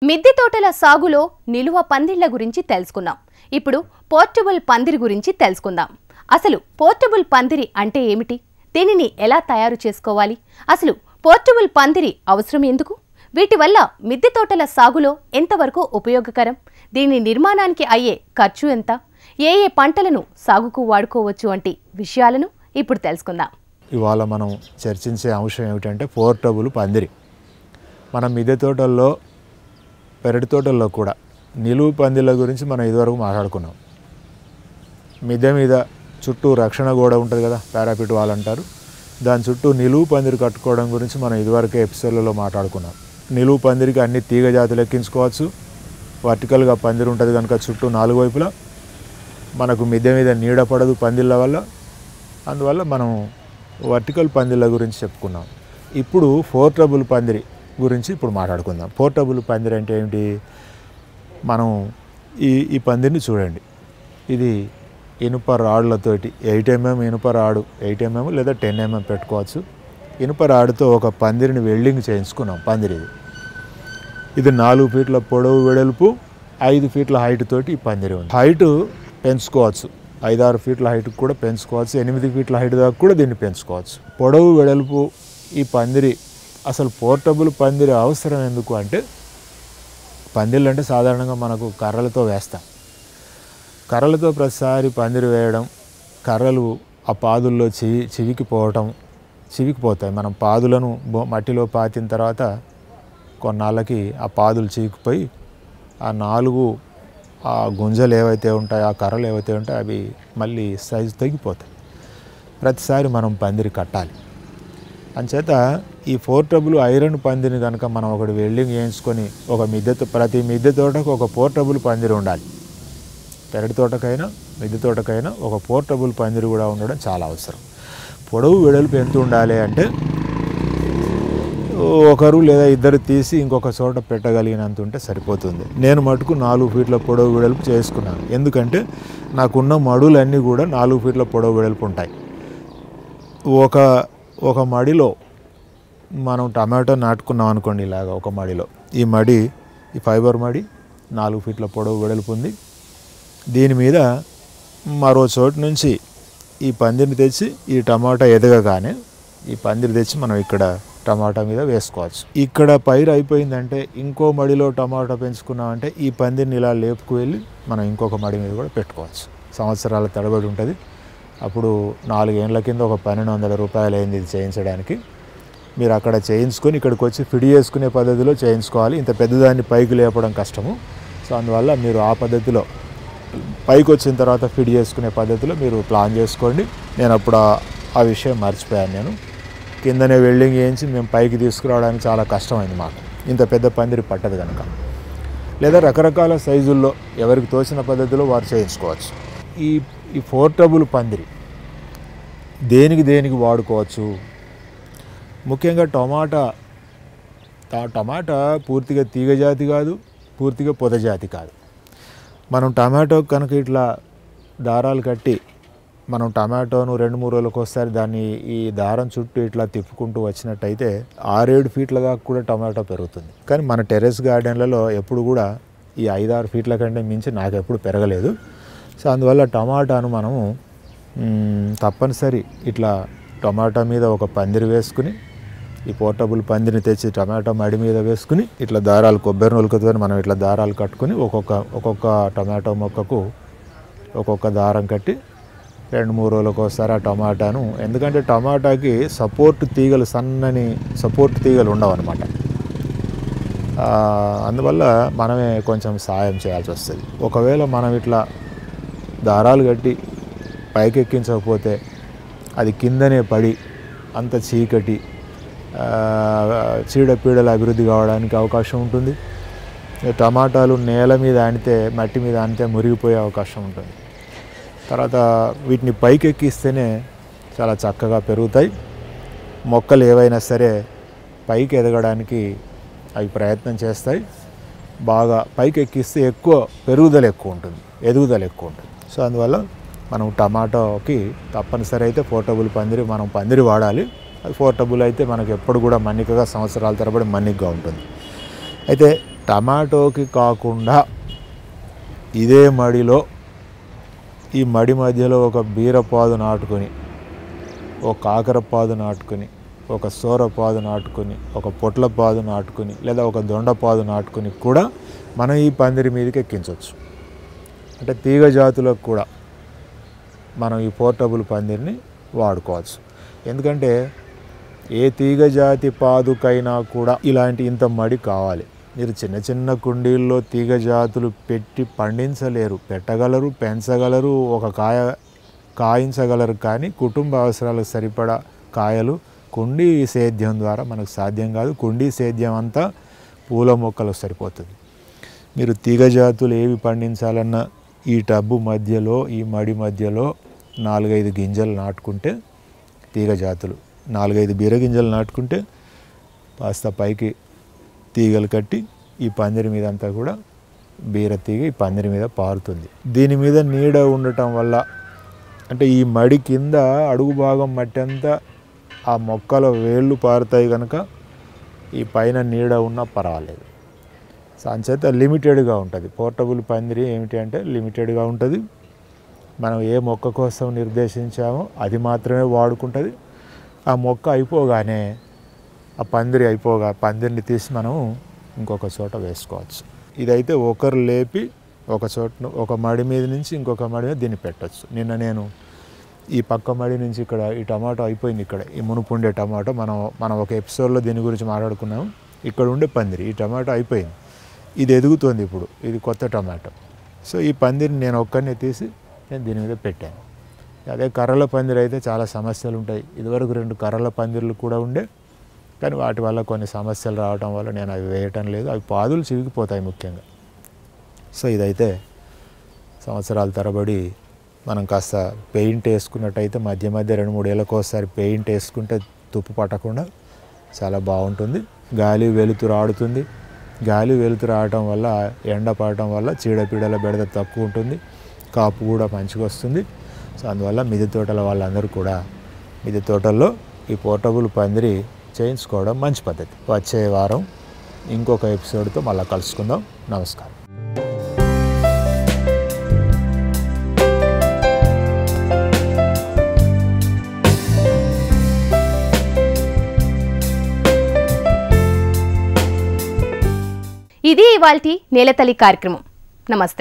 మిద్దె తోటల సాగులో నిలువ పందిళ్ల గురించి తెలుసుకున్నాం. ఇప్పుడు పోర్టబుల్ పందిరి గురించి తెలుసుకుందాం. అసలు పోర్టబుల్ పందిరి అంటే ఏమిటి? దీనిని ఎలా తయారు చేసుకోవాలి? అసలు పోర్టబుల్ పందిరి అవసరం ఎందుకు? వీటి వల్ల మిద్దె తోటల సాగులో ఎంతవరకు ఉపయోగకరం? దీని నిర్మాణానికి అయ్యే ఖర్చు ఎంత? ఏ ఏ పంటలను సాగుకు వాడుకోవచ్చు వంటి విషయాలను ఇప్పుడు తెలుసుకుందాం. ఇవాళ మనం చర్చించే అంశం ఏమిటంటే పోర్టబుల్ పందిరి. మన మిద్దె తోటల్లో పెరటి తోటల్లో కూడా నిలువు పందిళ్ళ గురించి మనం ఇదివరకు మాట్లాడుకున్నాం. మిద్దె మీద చుట్టూ రక్షణ గోడ ఉంటుంది కదా, పారాపిట్ వాల్ అంటారు. దాని చుట్టూ నిలువు పందిరి కట్టుకోవడం గురించి మనం ఇదివరకే ఎపిసోడ్లలో మాట్లాడుకున్నాం. నిలువు పందిరికి అన్ని తీగ జాతులు ఎక్కించుకోవచ్చు. వర్టికల్గా పందిరి ఉంటుంది కనుక చుట్టూ నాలుగు వైపులా మనకు మిద్దె మీద నీడ పడదు పందిళ్ళ వల్ల. అందువల్ల మనం వర్టికల్ పందిళ్ళ గురించి చెప్పుకున్నాం. ఇప్పుడు పోర్టబుల్ పందిరి గురించి ఇప్పుడు మాట్లాడుకుందాం. పోర్టబుల్ పందిరి అంటే ఏమిటి? మనం ఈ పందిరిని చూడండి. ఇది ఇనుప రాడ్లతోటి 8 mm ఇనుప రాడు, 8 mm లేదా 10 mm పెట్టుకోవచ్చు. ఇనుప రాడుతో ఒక పందిరిని వెల్డింగ్ చేయించుకున్నాం. పందిరి ఇది 4 ఫీట్ల పొడవు వెడల్పు, 5 ఫీట్ల హైట్ తోటి ఈ పందిరి ఉంది. హైట్ పెంచుకోవచ్చు, 5-6 ఫీట్ల హైట్ కూడా పెంచుకోవచ్చు, 8 ఫీట్ల హైట్ దాకా కూడా దీన్ని పెంచుకోవచ్చు. పొడవు వెడల్పు ఈ పందిరి. అసలు పోర్టబుల్ పందిరి అవసరం ఎందుకు అంటే, పందిళ్ళు అంటే సాధారణంగా మనకు కర్రలతో వేస్తాం. కర్రలతో ప్రతిసారి పందిరి వేయడం, కర్రలు ఆ పాదుల్లో చివికిపోతాయి. మనం పాదులను మట్టిలో పాతిన తర్వాత కొన్నాళ్ళకి ఆ పాదులు చివికిపోయి ఆ గుంజలు ఏవైతే ఉంటాయో, ఆ కర్రలు ఏవైతే ఉంటాయో అవి మళ్ళీ సైజు తగ్గిపోతాయి. ప్రతిసారి మనం పందిరి కట్టాలి. అంచేత ఈ పోర్టబుల్ ఐరన్ పందిరిని కనుక మనం ఒకటి వెల్డింగ్ చేయించుకొని ప్రతి మిద్దె తోటకు ఒక పోర్టబుల్ పందిరి ఉండాలి. పెరటి తోటకైనా మిద్దె తోటకైనా ఒక పోర్టబుల్ పందిరి కూడా ఉండడం చాలా అవసరం. పొడవు వెడల్పు ఎంత ఉండాలి అంటే, ఒకరు లేదా ఇద్దరు తీసి ఇంకొక చోట పెట్టగలిగినంత ఉంటే సరిపోతుంది. నేను మటుకు 4 ఫీట్ల పొడవు వెడల్పు చేసుకున్నాను. ఎందుకంటే నాకున్న మడులన్నీ కూడా 4 ఫీట్ల పొడవు వెడల్పు ఉంటాయి. ఒక మడిలో మనం టమాటో నాటుకున్నాం అనుకోండి, ఇలాగా ఒక మడిలో ఈ ఫైబర్ మడి 4 ఫీట్ల పొడవు వెడల్పు ఉంది. దీని మీద మరో చోటు నుంచి ఈ పందిరిని తెచ్చి ఈ టమాటా ఎదగగానే ఈ పందిరి తెచ్చి మనం ఇక్కడ టమాటా మీద వేసుకోవచ్చు. ఇక్కడ పైరు అయిపోయిందంటే ఇంకో మడిలో టమాటా పెంచుకున్నామంటే ఈ పందిరిని ఇలా లేపుకు వెళ్ళి మనం ఇంకొక మడి మీద కూడా పెట్టుకోవచ్చు. సంవత్సరాల తడబడి ఉంటుంది. అప్పుడు 4 ఏళ్ల కింద ఒక 1200 రూపాయలు అయింది ఇది చేయించడానికి. మీరు అక్కడ చేయించుకొని ఇక్కడికి వచ్చి ఫిడ్ చేసుకునే పద్ధతిలో చేయించుకోవాలి. ఇంత పెద్దదాన్ని పైకి లేపడం కష్టము. సో అందువల్ల మీరు ఆ పద్ధతిలో పైకి వచ్చిన తర్వాత ఫిడ్ చేసుకునే పద్ధతిలో మీరు ప్లాన్ చేసుకోండి. నేను అప్పుడు ఆ విషయం మర్చిపోయాను. కిందనే వెల్డింగ్ చేయించి మేము పైకి తీసుకురావడానికి చాలా కష్టమైంది మాకు, ఇంత పెద్ద పందిరి పట్టదు కనుక. లేదా రకరకాల సైజుల్లో ఎవరికి తోచిన పద్ధతిలో వారు చేయించుకోవచ్చు. ఈ పోర్టబుల్ పందిరి దేనికి వాడుకోవచ్చు? ముఖ్యంగా టమాటా పూర్తిగా తీగ జాతి కాదు, పూర్తిగా పొద జాతి కాదు. మనం టమాటో కనుక ఇట్లా దారాలు కట్టి మనం టమాటోను 2-3 రోజులకు ఒకసారి దాన్ని ఈ దారం చుట్టూ ఇట్లా తిప్పుకుంటూ వచ్చినట్టయితే 6-7 ఫీట్ల దాకా కూడా టమాటో పెరుగుతుంది. కానీ మన టెర్రస్ గార్డెన్లలో ఎప్పుడు కూడా ఈ 5-6 ఫీట్ల కంటే మించి నాకు ఎప్పుడు పెరగలేదు. సో అందువల్ల టమాటాను మనము తప్పనిసరి ఇట్లా టమాటా మీద ఒక పందిరి వేసుకుని, ఈ పోర్టబుల్ పందిరిని తెచ్చి టమాటా మడి మీద వేసుకుని ఇట్లా దారాలు, కొబ్బరి నూలుకతో మనం ఇట్లా దారాలు కట్టుకుని ఒక్కొక్క టమాటో మొక్కకు ఒక్కొక్క దారం కట్టి 2-3 రోజులకు ఒకసారి ఆ టమాటాను, ఎందుకంటే టమాటాకి సన్నని సపోర్ట్ తీగలు ఉండవు అన్నమాట. అందువల్ల మనమే కొంచెం సాయం చేయాల్సి వస్తుంది. ఒకవేళ మనం ఇట్లా దారాలు కట్టి పైకెక్కించకపోతే అది కిందనే పడి అంత చీకటి, చీడపీడలు అభివృద్ధి కావడానికి అవకాశం ఉంటుంది. టమాటాలు నేల మీద ఆనితే, మట్టి మీద ఆనితే మురిగిపోయే అవకాశం ఉంటుంది. తర్వాత వీటిని పైకెక్కిస్తేనే చాలా చక్కగా పెరుగుతాయి. మొక్కలు ఏవైనా సరే పైకి ఎదగడానికి అవి ప్రయత్నం చేస్తాయి. బాగా పైకెక్కిస్తే ఎదుగుదల ఎక్కువ ఉంటుంది. సో అందువల్ల మనం టమాటోకి తప్పనిసరి అయితే పోర్టబుల్ మనం పందిరి వాడాలి. అది పోర్టబుల్ అయితే మనకు ఎప్పుడు కూడా మన్నికగా సంవత్సరాల తరబడి మన్నికగా ఉంటుంది. అయితే టమాటోకి కాకుండా ఇదే మడిలో ఈ మడి మధ్యలో ఒక బీరపాదు నాటుకొని, ఒక కాకరపాదు నాటుకొని, ఒక సోరపాదు నాటుకొని, ఒక పొట్లపాదు నాటుకొని, లేదా ఒక దొండపాదు నాటుకొని కూడా మనం ఈ పందిరి మీదకి ఎక్కించవచ్చు. అంటే తీగ జాతులకు కూడా మనం ఈ పోర్టబుల్ పందిరిని వాడుకోవచ్చు. ఎందుకంటే ఏ తీగ జాతి పాదుకైనా కూడా ఇలాంటి ఇంత మడి కావాలి. మీరు చిన్న చిన్న కుండీల్లో తీగ జాతులు పెట్టి పండించలేరు, పెట్టగలరు, పెంచగలరు, ఒక కాయించగలరు, కానీ కుటుంబ అవసరాలకు సరిపడా కాయలు కుండీ సేద్యం ద్వారా మనకు సాధ్యం కాదు. కుండీ సేద్యం అంతా పూల మొక్కలకు సరిపోతుంది. మీరు తీగ జాతులు ఏవి పండించాలన్నా ఈ టబ్బు మధ్యలో, ఈ మడి మధ్యలో 4-5 గింజలు నాటుకుంటే, తీగ జాతులు 4-5 బీర గింజలు నాటుకుంటే కాస్త పైకి తీగలు కట్టి ఈ పందిరి మీద అంతా కూడా బీర తీగ ఈ పందిరి మీద పారుతుంది. దీని మీద నీడ ఉండటం వల్ల, అంటే ఈ మడి కింద అడుగు భాగం మట్టి అంతా ఆ మొక్కల వేళ్ళు పారుతాయి కనుక ఈ పైన నీడ ఉన్నా పర్వాలేదు. సంచేత లిమిటెడ్గా ఉంటుంది. పోర్టబుల్ పందిరి ఏమిటి అంటే లిమిటెడ్గా ఉంటుంది. మనం ఏ మొక్క కోసం నిర్దేశించామో అది మాత్రమే వాడుకుంటుంది. ఆ మొక్క అయిపోగానే, ఆ పందిరిని తీసి మనం ఇంకొక చోట వేసుకోవచ్చు. ఇదైతే ఒకరు లేపి ఒక చోట, ఒక మడి మీద నుంచి ఇంకొక మడి మీద దీన్ని పెట్టచ్చు. నిన్న నేను ఈ పక్క మడి నుంచి ఇక్కడ ఈ టమాటో అయిపోయింది. ఇక్కడ ఈ మునుపుండే టమాటో మనం ఒక ఎపిసోడ్లో దీని గురించి మాట్లాడుకున్నాము. ఇక్కడ ఉండే పందిరి ఈ టమాటో అయిపోయింది. ఇది ఎదుగుతోంది ఇప్పుడు, ఇది కొత్త టమాటో. సో ఈ పందిరిని నేను ఒక్కరినే తీసి నేను దీని మీద పెట్టాను. అదే కర్రల పందిరి అయితే చాలా సమస్యలు ఉంటాయి. ఇదివరకు 2 కర్రల పందిర్లు కూడా ఉండే, కానీ వాటి వల్ల కొన్ని సమస్యలు రావడం వల్ల నేను అవి వేయటం లేదు. అవి పాదులు చివికిపోతాయి ముఖ్యంగా. సో ఇదైతే సంవత్సరాల తరబడి మనం కాస్త పెయింట్ వేసుకున్నట్టయితే మధ్య 2-3 ఏళ్ళకోసారి పెయింట్ వేసుకుంటే తుప్పు పట్టకుండా చాలా బాగుంటుంది. గాలి వెలుతురు ఆడుతుంది. గాలి వెలుతురు ఆడటం వల్ల, ఎండ పడటం వల్ల చీడపీడల బెడద తక్కువ ఉంటుంది, కాపు కూడా మంచిగా వస్తుంది. సో అందువల్ల మిద్దె తోటల వాళ్ళందరూ కూడా మిద్దె తోటల్లో ఈ పోర్టబుల్ పందిరి చేయించుకోవడం మంచి పద్ధతి. వచ్చే వారం ఇంకొక ఎపిసోడ్తో మళ్ళీ కలుసుకుందాం. నమస్కారం. ఇది ఇవాల్టి నేలతల్లి కార్యక్రమం. నమస్తే.